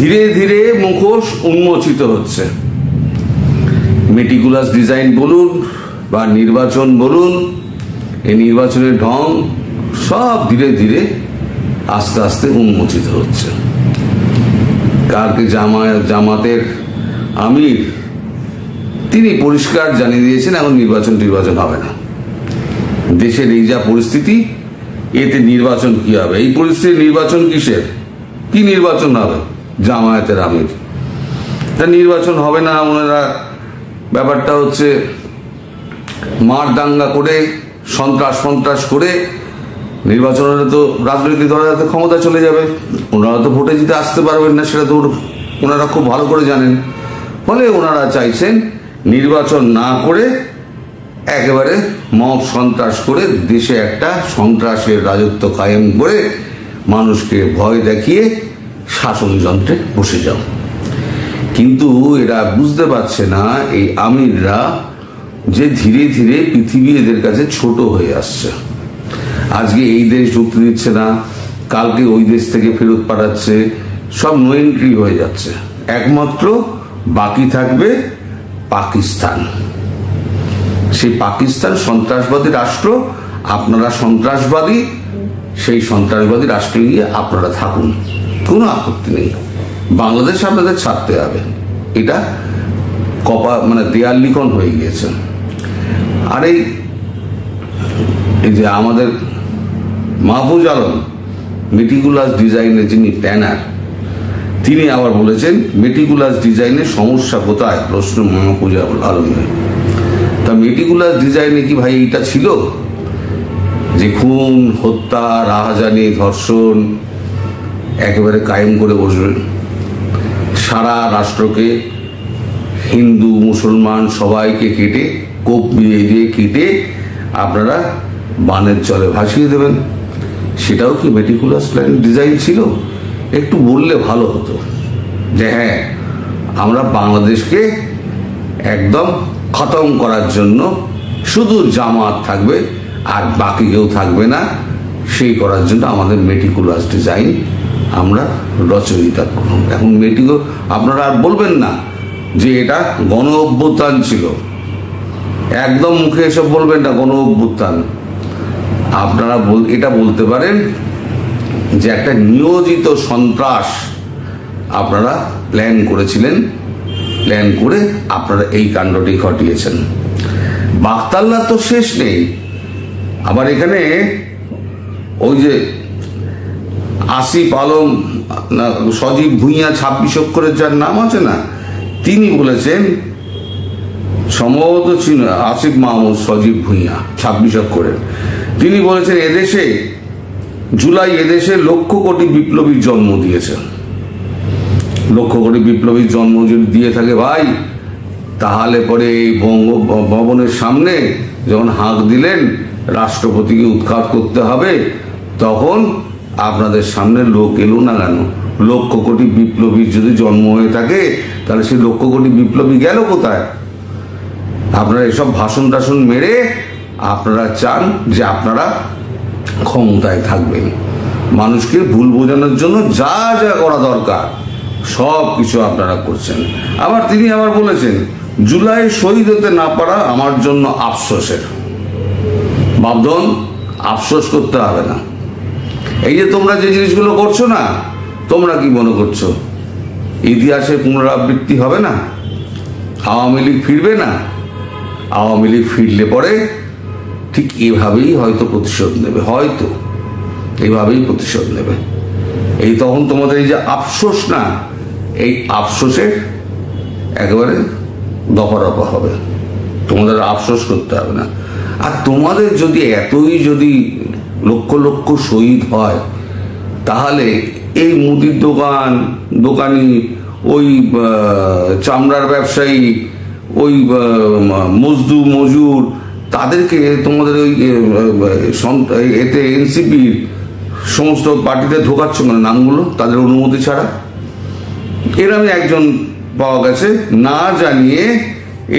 ধীরে ধীরে মুখোশ উন্মোচিত হচ্ছে। মেটিকুলাস ডিজাইন বলুন বা নির্বাচন বলুন, এই নির্বাচনের ঢং সব ধীরে ধীরে আস্তে আস্তে উন্মোচিত হচ্ছে। কালকে জামাতের আমির তিনি পরিষ্কার জানিয়ে দিয়েছেন এখন নির্বাচন হবে না। দেশের এই যা পরিস্থিতি, এতে নির্বাচন কি হবে? এই পরিস্থিতি নির্বাচন কিসের? কি নির্বাচন হবে? জামায়াতের আমির তা নির্বাচন হবে না। ওনারা ব্যাপারটা হচ্ছে মার দাঙ্গা করে সন্ত্রাস করে নির্বাচন হলে তো রাজনৈতিক দলের হাতে ক্ষমতা চলে যাবে, ওনারা তো ভোটে জিতে আসতে পারবেন না, সেটা তো ওনারা খুব ভালো করে জানেন। ফলে ওনারা চাইছেন নির্বাচন না করে একেবারে মব সন্ত্রাস করে দেশে একটা সন্ত্রাসের রাজত্ব কায়েম করে মানুষকে ভয় দেখিয়ে শাসন যন্ত্রে বসে যাও। কিন্তু এরা বুঝতে পারছে না, এই আমিররা যে ধীরে ধীরে পৃথিবী এদের কাছে ছোট হয়ে আসছে। আজকে এই দেশ ঢুকতে দিচ্ছে না, কালকে ওই দেশ থেকে ফেরত পাঠাচ্ছে, সব নো এন্ট্রি হয়ে যাচ্ছে। একমাত্র বাকি থাকবে পাকিস্তান। সেই পাকিস্তান সন্ত্রাসবাদী রাষ্ট্র, আপনারা সন্ত্রাসবাদী, সেই সন্ত্রাসবাদী রাষ্ট্রে গিয়ে আপনারা থাকুন, কোনো আপত্তি নেই। বাংলাদেশ আপনাদের ছাড়তে হবে, এটা দেয়াল লিখন হয়ে গিয়েছে। আর এই যে আমাদের মাহফুজ আলম, মেটিকুলাস ডিজাইনের যিনি প্ল্যানার, তিনি আবার বলেছেন মেটিকুলাস ডিজাইনের সমস্যা কোথায়? প্রশ্ন মাহফুজ আলমের। তা মেটিকুলাস ডিজাইনে কি ভাই এটা ছিল যে খুন, হত্যা, রাহাজানি, ধর্ষণ একেবারে কায়েম করে বসবেন? সারা রাষ্ট্রকে হিন্দু মুসলমান সবাইকে কেটে কোপ দিয়ে কেটে আপনারা বানের জলে ভাসিয়ে দেবেন? সেটাও কি মেটিকুলাস ডিজাইন ছিল? একটু বললে ভালো হতো যে হ্যাঁ, আমরা বাংলাদেশকে একদম খতম করার জন্য শুধু জামাত থাকবে আর বাকি কেউ থাকবে না, সেই করার জন্য আমাদের মেটিকুলাস ডিজাইন আমরা রচয়িতা করুন। এখন আপনারা আর বলবেন না যে এটা গণ অভ্যুত্থান ছিল, একদম মুখে এসব বলবেন না গণ অভ্যুত্থান। আপনারা এটা বলতে পারেন যে একটা নিয়োজিত সন্ত্রাস আপনারা প্ল্যান করেছিলেন, প্ল্যান করে আপনারা এই কাণ্ডটি ঘটিয়েছেন। বাকতাল্লা তো শেষ নেই। আবার এখানে ওই যে আসিফ আলম, সজীব ভুঁইয়া 26 অক্ষরের যার নাম আছে না, তিনি বলেছেন, সম্ভবত ছিল আসিফ মাহমুদ সজীব ভুঁইয়া 26 অক্ষরের, তিনি বলেছেন এদেশে জুলাই এদেশে লক্ষ কোটি বিপ্লবীর জন্ম দিয়েছে। লক্ষ কোটি বিপ্লবীর জন্ম যদি দিয়ে থাকে ভাই, তাহলে পরে এই বঙ্গভবনের সামনে যখন হাঁক দিলেন রাষ্ট্রপতিকে উৎখাত করতে হবে, তখন আপনাদের সামনে লোক এলো না কেন? লক্ষ কোটি বিপ্লবীর যদি জন্ম হয়ে থাকে, তাহলে সেই লক্ষ কোটি বিপ্লবী গেল কোথায়? আপনারা এসব ভাষণ টাষণ মেরে আপনারা চান যে আপনারা ক্ষমতায় থাকবেন, মানুষকে ভুল বোঝানোর জন্য যা যা করা দরকার সব কিছু আপনারা করছেন। আবার তিনি আবার বলেছেন জুলাই শহীদ হতে না পারা আমার জন্য আফসোসের। বাবধন, আফসোস করতে হবে না। এই যে তোমরা যে জিনিসগুলো করছো না, তোমরা কি মনে করছো ইতিহাসের পুনরাবৃত্তি হবে না? আওয়ামী লীগ ফিরবে না? আওয়ামী লীগ ফিরলে পরে ঠিক এভাবেই হয়তো প্রতিশোধ নেবে, হয়তো এইভাবেই প্রতিশোধ নেবে। এই তখন তোমাদের এই যে আফসোস না, এই আফসোসের একেবারে দফা রফা হবে, তোমাদের আফসোস করতে হবে না। আর তোমাদের যদি যদি লক্ষ লক্ষ শহীদ হয়, তাহলে এই মুদির দোকানি, ওই চামড়ার ব্যবসায়ী, ওই মজদুর, তাদেরকে তোমাদের ওই এতে এনসিপির সমস্ত পার্টিতে ঢোকাচ্ছ না নামগুলো তাদের অনুমতি ছাড়া। এরকমই একজন পাওয়া গেছে না জানিয়ে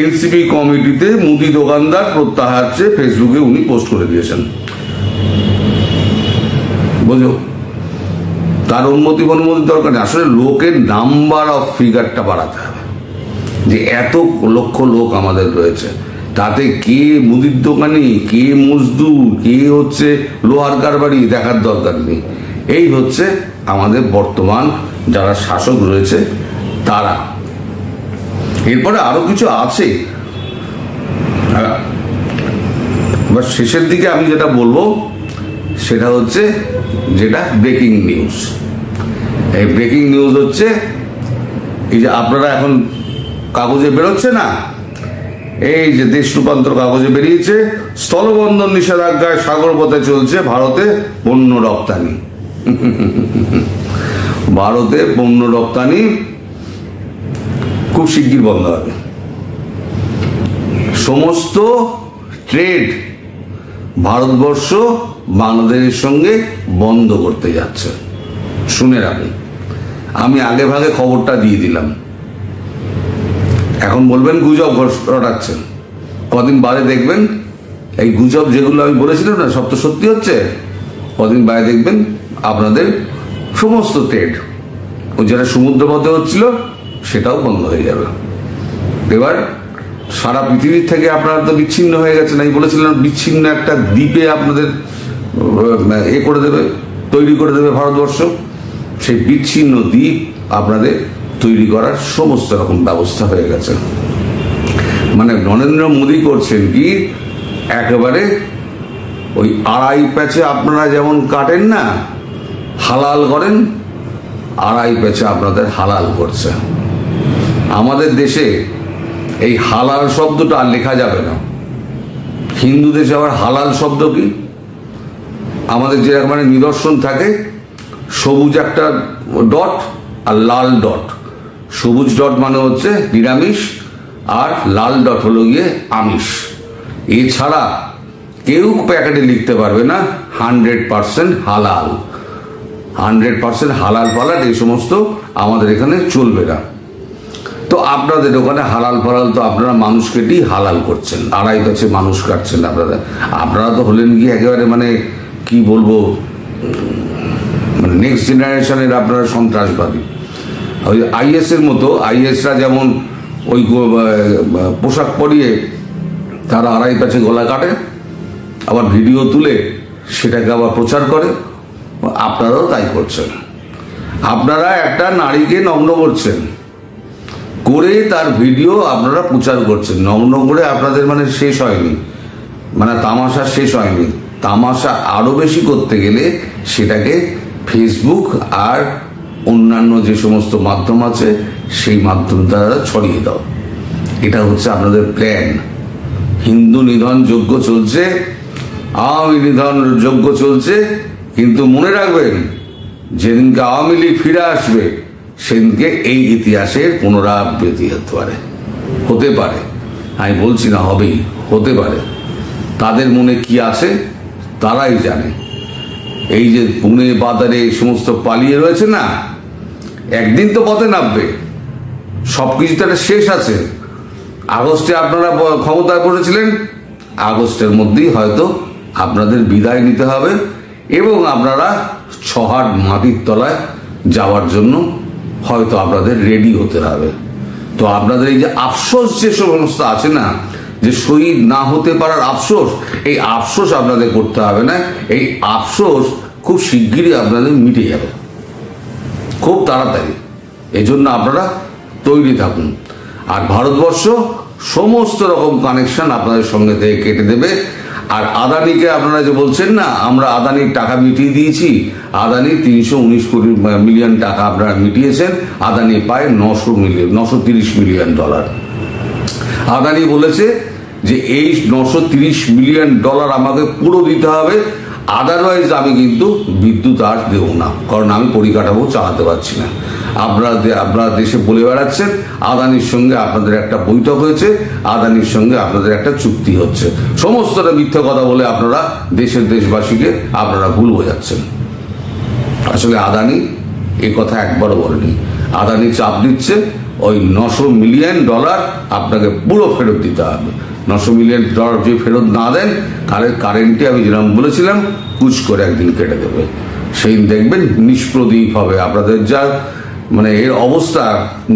এনসিপি কমিটিতে মুদি দোকানদার প্রত্যাহার চেয়ে ফেসবুকে উনি পোস্ট করে দিয়েছেন, বুঝো? তার উন্নতি দরকার নেই, আসলে লোকের নাম্বার অফ ফিগারটা বাড়াতে হবে, যে এত লক্ষ লোক আমাদের রয়েছে, তাতে কে মুদির দোকানি, কে মজদুর, কে হচ্ছে লোহার কারবারি দেখার দরকার নেই। এই হচ্ছে আমাদের বর্তমান যারা শাসক রয়েছে তারা। এরপরে আরো কিছু আছে, শেষের দিকে আমি যেটা বলবো সেটা হচ্ছে যেটা ব্রেকিং নিউজ। এই ব্রেকিং নিউজ হচ্ছে এই যে আপনারা এখন কাগজে বেরোচ্ছে না, এই যে দেশ রূপান্তর কাগজে বেরিয়েছে, স্থলবন্দর নিষেধাজ্ঞায় সাগর পথে চলছে ভারতে পণ্য রপ্তানি। ভারতে পণ্য রপ্তানি খুব শিগগির বন্ধ হবে। সমস্ত ট্রেড ভারতবর্ষ বাংলাদেশের সঙ্গে বন্ধ করতে যাচ্ছে। শুনে রাখুন, আমি আগে ভাগে খবরটা দিয়ে দিলাম। এখন বলবেন গুজব রটাচ্ছেন, কদিন বাদে দেখবেন এই গুজব যেগুলো আমি বলেছিলাম না সব তো সত্যি হচ্ছে। কদিন বাদে দেখবেন আপনাদের সমস্ত ট্রেড ও যেটা সমুদ্রপথে হচ্ছিল সেটাও বন্ধ হয়ে যাবে। এবার সারা পৃথিবীর থেকে আপনারা তো বিচ্ছিন্ন হয়ে গেছেন। আমি বলেছিলাম বিচ্ছিন্ন একটা দ্বীপে আপনাদের করে দেবে, তৈরি করে দেবে ভারতবর্ষ। সেই বিচ্ছিন্ন দ্বীপ আপনাদের তৈরি করার সমস্ত রকম ব্যবস্থা হয়ে গেছে। মানে নরেন্দ্র মোদী করছেন কি, একেবারে ওই আড়াই প্যাচে আপনারা যেমন কাটেন না, হালাল করেন, আড়াই প্যাচে আপনাদের হালাল করছে। আমাদের দেশে এই হালাল শব্দটা আর লেখা যাবে না। হিন্দু দেশে আবার হালাল শব্দ কি? আমাদের যে মানে নিদর্শন থাকে, সবুজ একটা ডট আর লাল ডট। সবুজ ডট মানে হচ্ছে নিরামিষ, আর লাল ডট হলো গিয়ে আমিষ। এছাড়া কেউ প্যাকেটে লিখতে পারবে না 100% হালাল। 100% হালাল পালাল এই সমস্ত আমাদের এখানে চলবে না। তো আপনাদের ওখানে হালাল ফালাল তো আপনারা মানুষ কেটেই হালাল করছেন, আড়াই কাছে মানুষ কাটছেন আপনারা তো হলেন কি একেবারে মানে কি বলবো, মানে নেক্সট জেনারেশনের আপনারা সন্ত্রাসবাদী। ওই আইএস এর মতো, আইএসরা যেমন ওই পোশাক পরিয়ে তারা আড়াই কাছে গলা কাটে, আবার ভিডিও তুলে সেটাকে আবার প্রচার করে, আপনারাও তাই করছেন। আপনারা একটা নারীকে নগ্ন করছেন, করে তার ভিডিও আপনারা প্রচার করছেন নগ্ন করে। আপনাদের মানে শেষ হয়নি, মানে তামাশা শেষ হয়নি। তামাশা আরো বেশি করতে গেলে সেটাকে ফেসবুক আর অন্যান্য যে সমস্ত মাধ্যম আছে সেই মাধ্যম দ্বারা ছড়িয়ে দাও। এটা হচ্ছে আপনাদের প্ল্যান। হিন্দু নিধন যজ্ঞ চলছে, আওয়ামী নিধন যজ্ঞ চলছে, কিন্তু মনে রাখবেন যেদিনকে আওয়ামী লীগ ফিরে আসবে সেদিনকে এই ইতিহাসের পুনরাবৃত্তি হতে পারে। আমি বলছি না হবেই, হতে পারে। তাদের মনে কি আছে তারাই জানে। এই যে পুনে বাজারে এই সমস্ত পালিয়ে রয়েছে না, একদিন তো পথে নামবে। সবকিছু তো একটা শেষ আছে। আগস্টে আপনারা ক্ষমতায় বসেছিলেন, আগস্টের মধ্যেই হয়তো আপনাদের বিদায় নিতে হবে এবং আপনারা ছহাট মাটির তলায় যাওয়ার জন্য হয়তো আপনাদের রেডি হতে হবে। তো আপনাদের এই যে আফসোস যে সমস্ত আছে না, যে শহীদ না হতে পারার আফসোস, এই আফসোস আপনাদের করতে হবে না। এই আফসোস খুব শিগগিরই আপনাদের মিটে যাবে, খুব তাড়াতাড়ি। এই জন্য আপনারা তৈরি থাকুন। আর ভারতবর্ষ সমস্ত রকম কানেকশন আপনাদের সঙ্গে থেকে কেটে দেবে। আর আদানিকে আপনারা যে বলছেন না আমরা আদানির টাকা মিটিয়ে দিয়েছি, আদানি 319 মিলিয়ন টাকা আপনারা মিটিয়েছেন। আদানি পায় 930 মিলিয়ন ডলার। আদানি বলেছে যে এই 930 মিলিয়ন ডলার আমাকে পুরো দিতে হবে, আদারওয়াইজ আমি কিন্তু বিদ্যুৎ আর দেব না, কারণ আমি পরিকাঠামো চালাতে পারছি না। আপনারা দেশে বলে বেড়াচ্ছেন আদানির সঙ্গে আপনাদের একটা বৈঠক হয়েছে, আদানির সঙ্গে আপনাদের একটা চুক্তি হচ্ছে। সমস্তটা মিথ্যা কথা বলে আপনারা দেশবাসীকে আপনারা ভুল বোঝাচ্ছেন। আসলে আদানি এই কথা একবারও বলেনি। আদানি চাপ দিচ্ছে ওই 900 মিলিয়ন ডলার আপনাকে পুরো ফেরত দিতে হবে। 900 মিলিয়ন ডলার যদি ফেরত না দেন তাহলে কারেন্টে আমি যেরকম বলেছিলাম কুচ করে একদিন কেটে দেবে। সেই দেখবেন নিষ্প্রদীপ হবে আপনাদের যা মানে এর অবস্থা,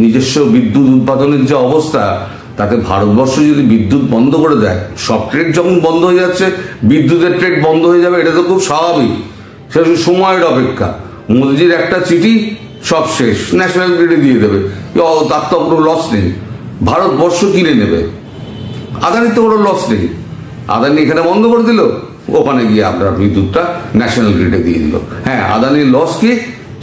নিজস্ব বিদ্যুৎ উৎপাদনের যে অবস্থা, তাতে ভারতবর্ষ যদি বিদ্যুৎ বন্ধ করে দেয়, সব ট্রেড যখন বন্ধ হয়ে যাচ্ছে, বিদ্যুতের ট্রেড বন্ধ হয়ে যাবে, এটা তো খুব স্বাভাবিক, সেটা সময়ের অপেক্ষা। মোদিজির একটা চিঠি, সব শেষ, ন্যাশনাল গ্রিডে দিয়ে দেবে, তার তো কোনো লস নেই, ভারতবর্ষ কিনে নেবে। আদানির তো কোনো লস নেই, আদানি এখানে বন্ধ করে দিল, ওখানে গিয়ে আপনার বিদ্যুৎটা ন্যাশনাল গ্রিডে দিয়ে দিল। হ্যাঁ, আদানির লস কি?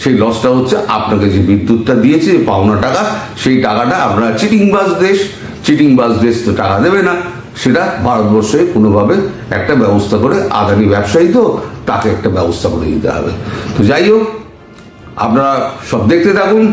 সেই লসটা হচ্ছে আপনাকে যে বিদ্যুৎটা দিয়েছে পাওনা টাকা, সেই টাকাটা আপনার চিটিংবাজ দেশ তো টাকা দেবে না, সেটা ভারতবর্ষে কোনোভাবে একটা ব্যবস্থা করে, আদানি ব্যবসায়ী তো, তাকে একটা ব্যবস্থা করে দিতে হবে। তো যাই হোক, আপনারা সব দেখতে থাকুন।